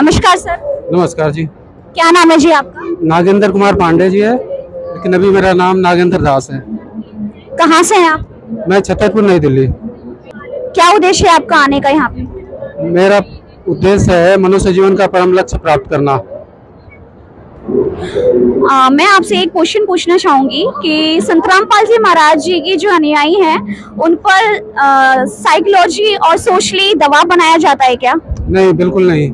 नमस्कार सर। नमस्कार जी। क्या नाम है जी आपका? नागेंद्र कुमार पांडे जी है, लेकिन अभी मेरा नाम नागेंद्र दास है। कहाँ से हैं आप? मैं छतरपुर नई दिल्ली। क्या उद्देश्य है आपका आने का यहाँ पे? मेरा उद्देश्य है मनुष्य जीवन का परम लक्ष्य प्राप्त करना। मैं आपसे एक क्वेश्चन पूछना चाहूंगी कि संत रामपाल जी महाराज जी की जो अनुयायी हैं उन पर साइकोलॉजी और सोशली दबाव बनाया जाता है क्या? नहीं, बिल्कुल नहीं।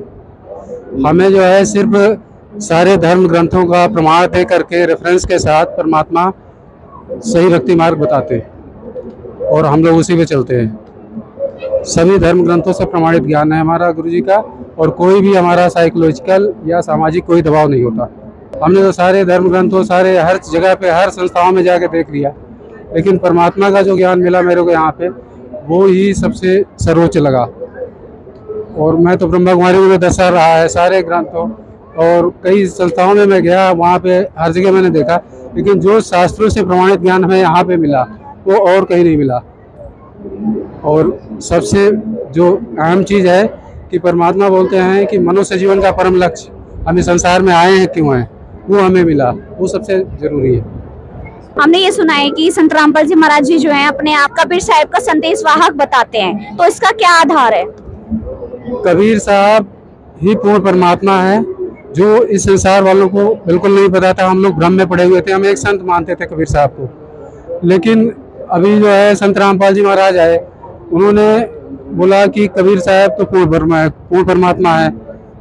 हमें जो है सिर्फ सारे धर्म ग्रंथों का प्रमाण दे करके रेफरेंस के साथ परमात्मा सही भक्ति मार्ग बताते हैं और हम लोग उसी पे चलते हैं। सभी धर्म ग्रंथों से प्रमाणित ज्ञान है हमारा गुरु जी का, और कोई भी हमारा साइकोलॉजिकल या सामाजिक कोई दबाव नहीं होता। हमने तो सारे धर्म ग्रंथों, सारे हर जगह पे, हर संस्थाओं में जाके देख लिया, लेकिन परमात्मा का जो ज्ञान मिला मेरे को यहाँ पे, वो ही सबसे सर्वोच्च लगा। और मैं तो ब्रह्मा कुमारी में 10 साल रहा है, सारे ग्रंथों और कई संस्थाओं में मैं गया, वहाँ पे हर जगह मैंने देखा, लेकिन जो शास्त्रों से प्रमाणित ज्ञान हमें यहाँ पे मिला वो और कहीं नहीं मिला। और सबसे जो अहम चीज़ है कि परमात्मा बोलते हैं कि मनुष्य जीवन का परम लक्ष्य, हम इस संसार में आए हैं क्यों हैं, वो हमें मिला, वो सबसे जरूरी है। हमने ये सुना है कि संत रामपाल जी महाराज जी जो हैं अपने आप कबीर साहब का संदेश वाहक बताते हैं, तो इसका क्या आधार है? कबीर साहब ही पूर्ण परमात्मा है, जो इस संसार वालों को बिल्कुल नहीं पता था। हम लोग भ्रम में पड़े हुए थे, हम एक संत मानते थे कबीर साहब को। लेकिन अभी जो है संत रामपाल जी महाराज आए, उन्होंने बोला कि कबीर साहब तो पूर्ण परमात्मा है,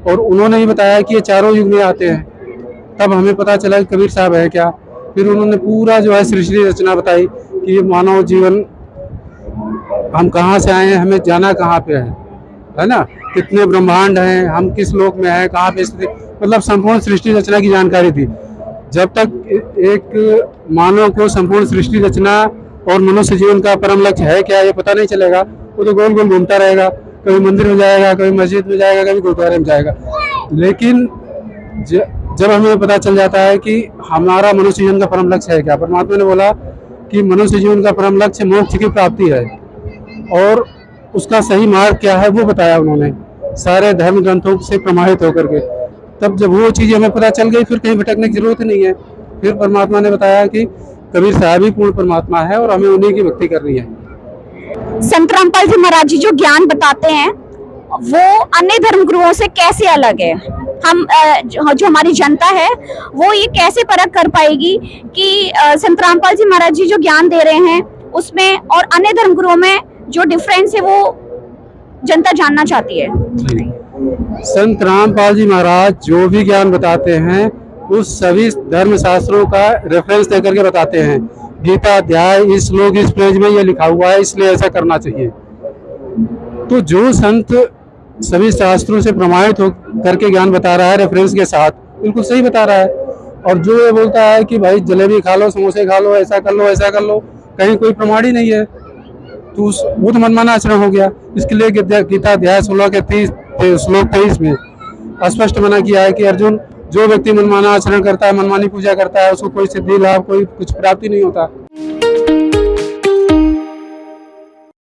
और उन्होंने ही बताया कि ये चारों युग में आते हैं। तब हमें पता चला कि कबीर साहब है क्या। फिर उन्होंने पूरा जो है सृष्टि रचना बताई कि ये मानव जीवन, हम कहाँ से आए हैं, हमें जाना कहाँ पे है ना, कितने ब्रह्मांड हैं, हम किस लोक में हैं, कहाँ पे स्थिति, मतलब संपूर्ण सृष्टि रचना की जानकारी थी। जब तक एक मानव को संपूर्ण सृष्टि रचना और मनुष्य जीवन का परम लक्ष्य है क्या ये पता नहीं चलेगा, वो तो गोल गोल घूमता रहेगा, कभी मंदिर में जाएगा, कभी मस्जिद में जाएगा, कभी गुरुद्वारे में जाएगा। लेकिन जब हमें पता चल जाता है कि हमारा मनुष्य जीवन का परम लक्ष्य है क्या, परमात्मा ने बोला कि मनुष्य जीवन का परम लक्ष्य मोक्ष की प्राप्ति है, और उसका सही मार्ग क्या है वो बताया उन्होंने सारे धर्म ग्रंथों से प्रमाणित होकर के। तब जब वो चीज़ हमें पता चल गई, फिर कहीं भटकने की जरूरत नहीं है। फिर परमात्मा ने बताया कि कबीर साहब ही पूर्ण परमात्मा है और हमें उन्हीं की भक्ति करनी है। संत रामपाल जी महाराज जी जो ज्ञान बताते हैं वो अन्य धर्म गुरुओं से कैसे अलग है? हम जो हमारी जनता है वो ये कैसे परख कर पाएगी कि संत रामपाल जी महाराज जी जो ज्ञान दे रहे हैं उसमें और अन्य धर्म गुरुओं में जो डिफरेंस है वो जनता जानना चाहती है। संत रामपाल जी महाराज जो भी ज्ञान बताते हैं उस सभी धर्म शास्त्रों का रेफरेंस देकर के बताते हैं। गीता अध्याय इस श्लोक इस पेज में ये लिखा हुआ है, इसलिए ऐसा करना चाहिए। तो जो संत सभी शास्त्रों से प्रमाणित हो करके ज्ञान बता रहा है रेफरेंस के साथ, बिल्कुल सही बता रहा है। और जो ये बोलता है कि भाई जलेबी खा लो, समोसे खा लो, ऐसा कर लो, ऐसा कर लो, कहीं कोई प्रमाण ही नहीं है, तो वो तो मनमाना आचरण हो गया। इसके लिए गीता अध्याय 16 के श्लोक 23 में स्पष्ट मना किया है कि अर्जुन, जो व्यक्ति मनमाना आचरण करता है, मनमानी पूजा करता है, उसको कोई सिद्धि लाभ, कोई कुछ प्राप्ति नहीं होता।